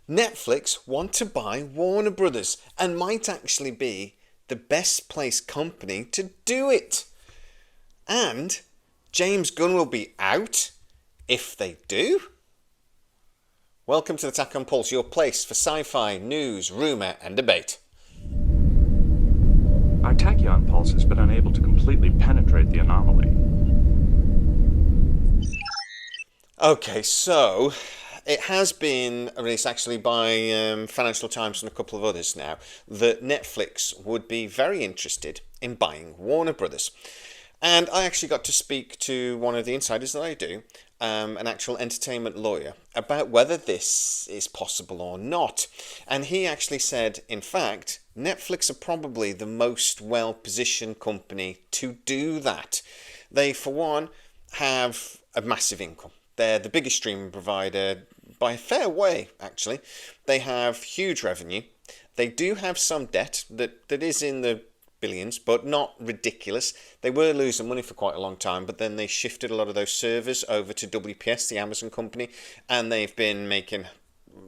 Netflix want to buy Warner Brothers and might actually be the best placed company to do it. And James Gunn will be out if they do. Welcome to the Attack on Pulse, your place for sci-fi, news, rumour and debate. Our tachyon pulse has been unable to completely penetrate the anomaly. Okay, so it has been released actually by Financial Times and a couple of others now that Netflix would be very interested in buying Warner Brothers. And I actually got to speak to one of the insiders that I do, an actual entertainment lawyer, about whether this is possible or not. And he actually said, in fact, Netflix are probably the most well-positioned company to do that. They, for one, have a massive income. They're the biggest streaming provider by a fair way, actually. They have huge revenue. They do have some debt that is in the billions, but not ridiculous. They were losing money for quite a long time, but then they shifted a lot of those servers over to WPS, the Amazon company, and they've been making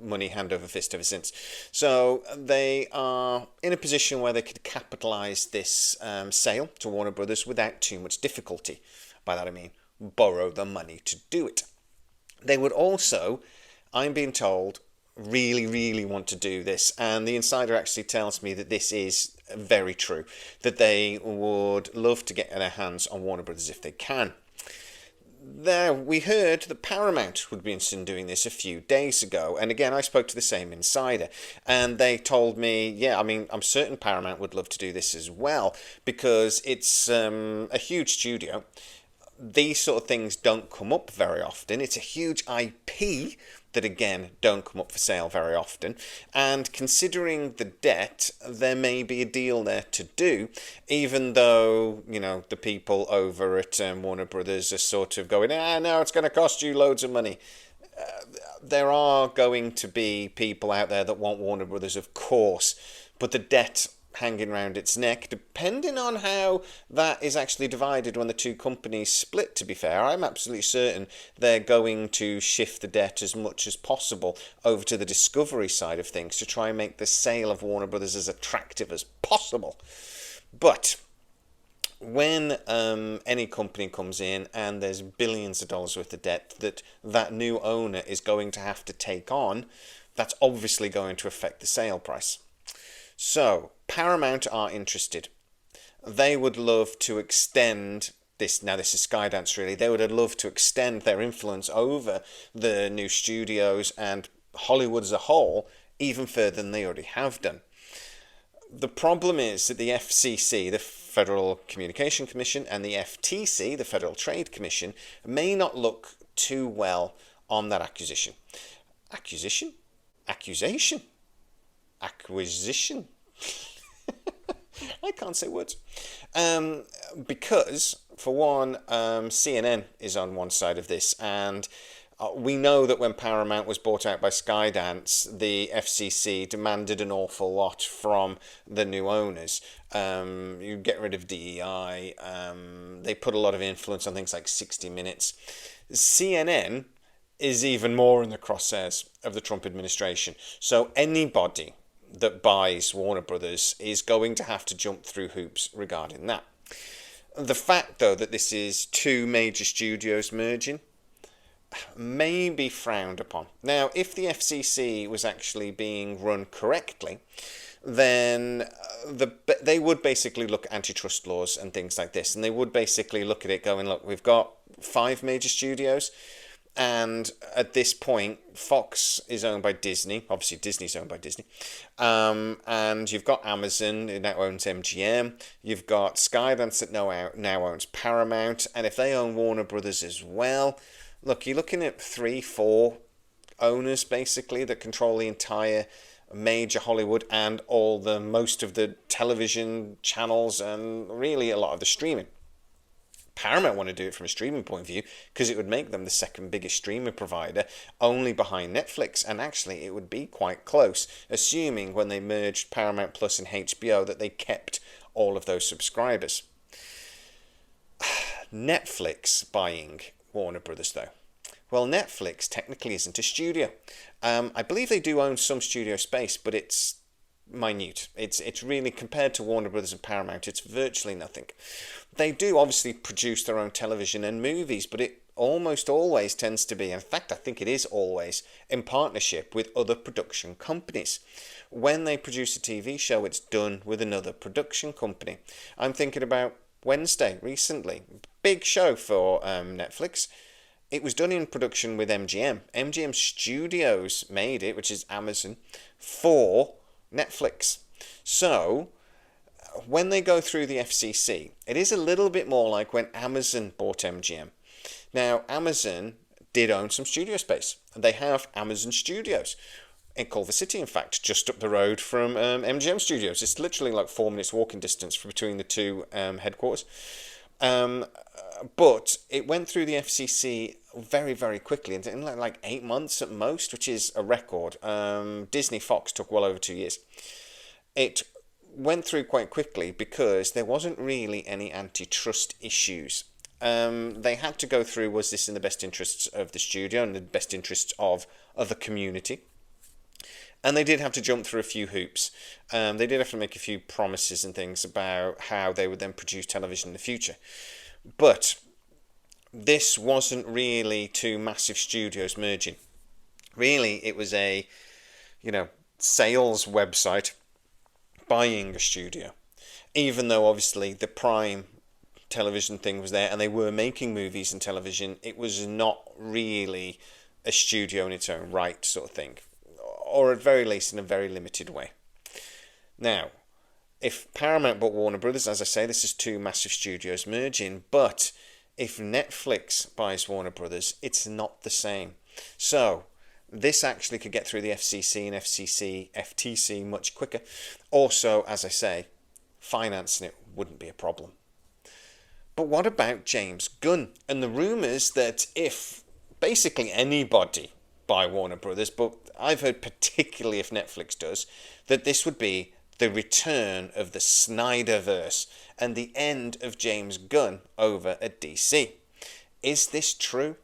money hand over fist ever since. So they are in a position where they could capitalise this sale to Warner Brothers without too much difficulty. By that I mean borrow the money to do it. They would also, I'm being told, really want to do this, and the insider actually tells me that this is very true, that they would love to get their hands on Warner Brothers if they can. There, we heard that Paramount would be interested in doing this a few days ago, and again I spoke to the same insider, and they told me, yeah, I mean, I'm certain Paramount would love to do this as well, because it's a huge studio. These sort of things don't come up very often. It's a huge IP that, again, don't come up for sale very often. And considering the debt, there may be a deal there to do, even though, you know, the people over at Warner Brothers are sort of going, no, it's going to cost you loads of money. There are going to be people out there that want Warner Brothers, of course, but the debt hanging around its neck, depending on how that is actually divided when the two companies split, to be fair, I'm absolutely certain they're going to shift the debt as much as possible over to the Discovery side of things to try and make the sale of Warner Brothers as attractive as possible. But when any company comes in and there's billions of dollars worth of debt that new owner is going to have to take on, that's obviously going to affect the sale price. So, Paramount are interested. They would love to extend this, now this is Skydance really, they would love to extend their influence over the new studios and Hollywood as a whole even further than they already have done. The problem is that the FCC, the Federal Communication Commission, and the FTC, the Federal Trade Commission, may not look too well on that acquisition. Accusation? Acquisition. I can't say words. Because, for one, CNN is on one side of this, and we know that when Paramount was bought out by Skydance, the FCC demanded an awful lot from the new owners. You get rid of DEI. They put a lot of influence on things like 60 Minutes. CNN is even more in the crosshairs of the Trump administration. So anybody that buys Warner Brothers is going to have to jump through hoops regarding that. The fact, though, that this is two major studios merging may be frowned upon. Now, if the FCC was actually being run correctly, then they would basically look at antitrust laws and things like this, and they would basically look at it going, look, we've got 5 major studios, and at this point, Fox is owned by Disney. Obviously, Disney's owned by Disney. And you've got Amazon, who now owns MGM. You've got Skydance that now owns Paramount. And if they own Warner Brothers as well, look, you're looking at 3-4 owners, basically, that control the entire major Hollywood and most of the television channels and really a lot of the streaming. Paramount want to do it from a streaming point of view because it would make them the second biggest streaming provider, only behind Netflix, and actually it would be quite close, assuming when they merged Paramount Plus and HBO that they kept all of those subscribers. Netflix buying Warner Brothers, though. Well, Netflix technically isn't a studio. I believe they do own some studio space, but it's minute. It's really, compared to Warner Brothers and Paramount, it's virtually nothing. They do obviously produce their own television and movies, but it almost always tends to be, in fact, I think it is always, in partnership with other production companies. When they produce a TV show, it's done with another production company. I'm thinking about Wednesday recently. Big show for Netflix. It was done in production with MGM. MGM Studios made it, which is Amazon, for Netflix. So, when they go through the FCC, it is a little bit more like when Amazon bought MGM. Now, Amazon did own some studio space, and they have Amazon Studios in Culver City, in fact, just up the road from MGM Studios. It's literally like 4 minutes walking distance between the two headquarters. But it went through the FCC very, very quickly, in like 8 months at most, which is a record. Disney Fox took well over 2 years. It went through quite quickly because there wasn't really any antitrust issues. They had to go through, was this in the best interests of the studio and the best interests of the community? And they did have to jump through a few hoops. They did have to make a few promises and things about how they would then produce television in the future. But this wasn't really two massive studios merging. Really, it was a, sales website buying a studio. Even though obviously the Prime television thing was there and they were making movies and television, it was not really a studio in its own right sort of thing. Or at very least in a very limited way. Now, if Paramount bought Warner Brothers, as I say, this is two massive studios merging, but if Netflix buys Warner Brothers, it's not the same. So, this actually could get through the FCC and FTC much quicker. Also, as I say, financing it wouldn't be a problem. But what about James Gunn and the rumours that if basically anybody buy Warner Brothers, but I've heard particularly if Netflix does, that this would be the return of the Snyderverse and the end of James Gunn over at DC. Is this true?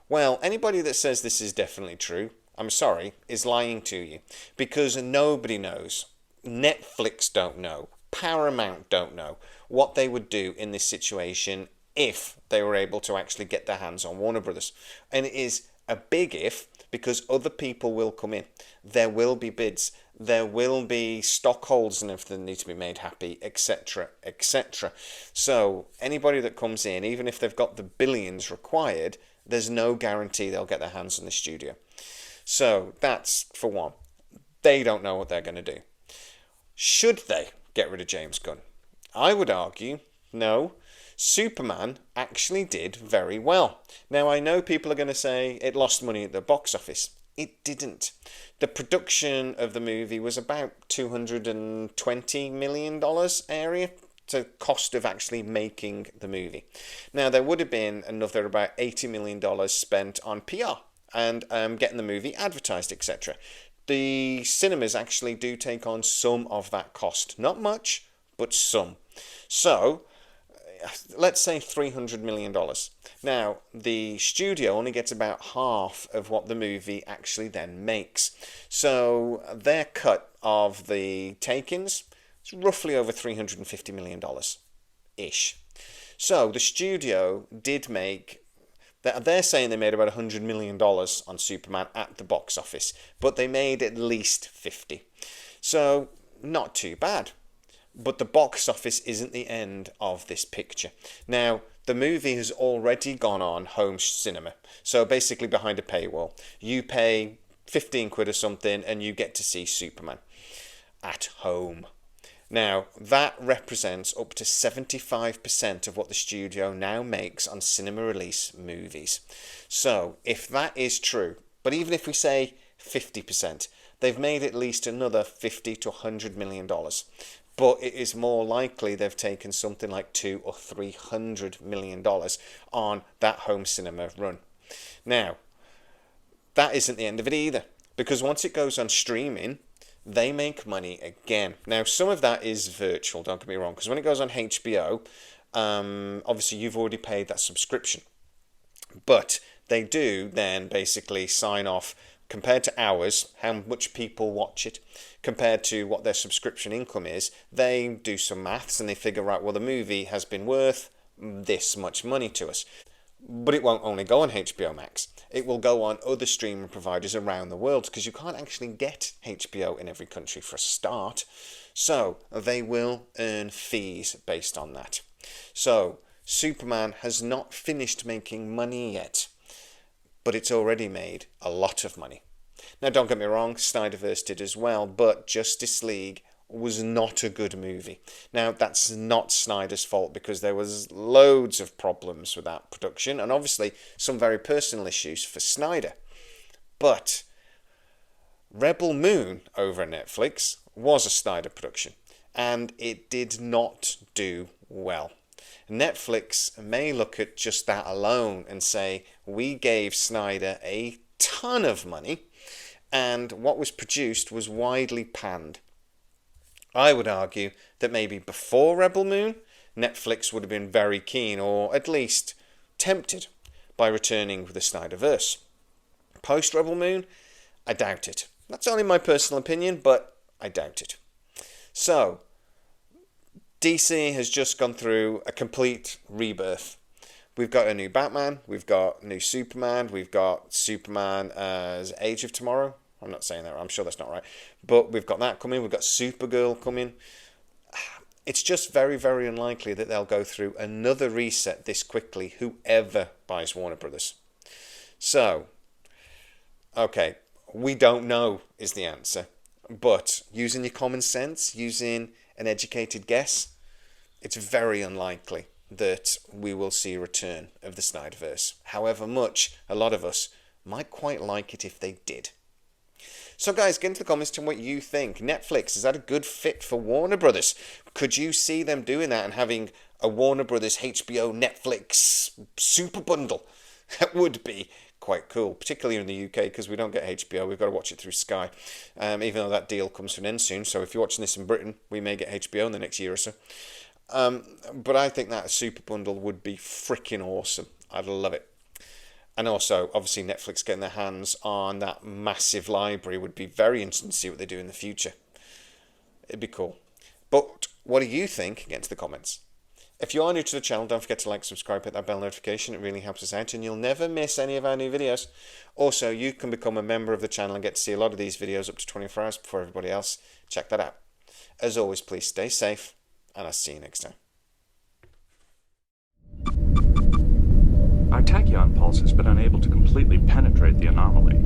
Well, anybody that says this is definitely true, I'm sorry, is lying to you. Because nobody knows. Netflix don't know. Paramount don't know what they would do in this situation if they were able to actually get their hands on Warner Brothers. And it is a big if, because other people will come in. There will be bids. There will be stockholders and everything need to be made happy, etc., etc. So anybody that comes in, even if they've got the billions required, there's no guarantee they'll get their hands on the studio. So that's for one. They don't know what they're going to do. Should they get rid of James Gunn? I would argue no. Superman actually did very well. Now, I know people are going to say it lost money at the box office. It didn't. The production of the movie was about $220 million area, the cost of actually making the movie. Now, there would have been another about $80 million spent on PR and getting the movie advertised, etc. The cinemas actually do take on some of that cost. Not much, but some. So, let's say $300 million. Now, the studio only gets about half of what the movie actually then makes. So, their cut of the take-ins is roughly over $350 million ish. So, the studio did make, they're saying they made about $100 million on Superman at the box office, but they made at least 50. So, not too bad. But the box office isn't the end of this picture. Now, the movie has already gone on home cinema. So basically behind a paywall. You pay 15 quid or something and you get to see Superman at home. Now, that represents up to 75% of what the studio now makes on cinema release movies. So, if that is true, but even if we say 50%, they've made at least another $50 to $100 million. But it is more likely they've taken something like $200 or $300 million on that home cinema run. Now, that isn't the end of it either, because once it goes on streaming, they make money again. Now, some of that is virtual, don't get me wrong, because when it goes on HBO, obviously you've already paid that subscription. But They do then basically sign off compared to hours, how much people watch it, compared to what their subscription income is. They do some maths and they figure out, well, the movie has been worth this much money to us. But it won't only go on HBO Max. It will go on other streaming providers around the world because you can't actually get HBO in every country for a start. So they will earn fees based on that. So Superman has not finished making money yet, but it's already made a lot of money. Now, don't get me wrong, Snyderverse did as well, but Justice League was not a good movie. Now, that's not Snyder's fault because there was loads of problems with that production and obviously some very personal issues for Snyder. But Rebel Moon over Netflix was a Snyder production and it did not do well. Netflix may look at just that alone and say, we gave Snyder a ton of money and what was produced was widely panned. I would argue that maybe before Rebel Moon, Netflix would have been very keen, or at least tempted, by returning with the Snyderverse. Post Rebel Moon, I doubt it. That's only my personal opinion, but I doubt it. So, DC has just gone through a complete rebirth. We've got a new Batman, we've got new Superman, we've got Superman as Age of Tomorrow. I'm not saying that, I'm sure that's not right. But we've got that coming, we've got Supergirl coming. It's just very, very unlikely that they'll go through another reset this quickly, whoever buys Warner Brothers. So, okay, we don't know is the answer. But using your common sense, using an educated guess, it's very unlikely that we will see a return of the Snyderverse. However much a lot of us might quite like it if they did. So guys, get into the comments to what you think. Netflix, is that a good fit for Warner Brothers? Could you see them doing that and having a Warner Brothers HBO Netflix super bundle? That would be quite cool, particularly in the UK because we don't get HBO. We've got to watch it through Sky, even though that deal comes to an end soon. So if you're watching this in Britain, we may get HBO in the next year or so. But I think that super bundle would be freaking awesome. I'd love it. And also, obviously, Netflix getting their hands on that massive library would be very interesting to see what they do in the future. It'd be cool. But what do you think? Get into the comments. If you are new to the channel, don't forget to like, subscribe, hit that bell notification. It really helps us out and you'll never miss any of our new videos. Also, you can become a member of the channel and get to see a lot of these videos up to 24 hours before everybody else. Check that out. As always, please stay safe and I'll see you next time. Our tachyon pulse has been unable to completely penetrate the anomaly.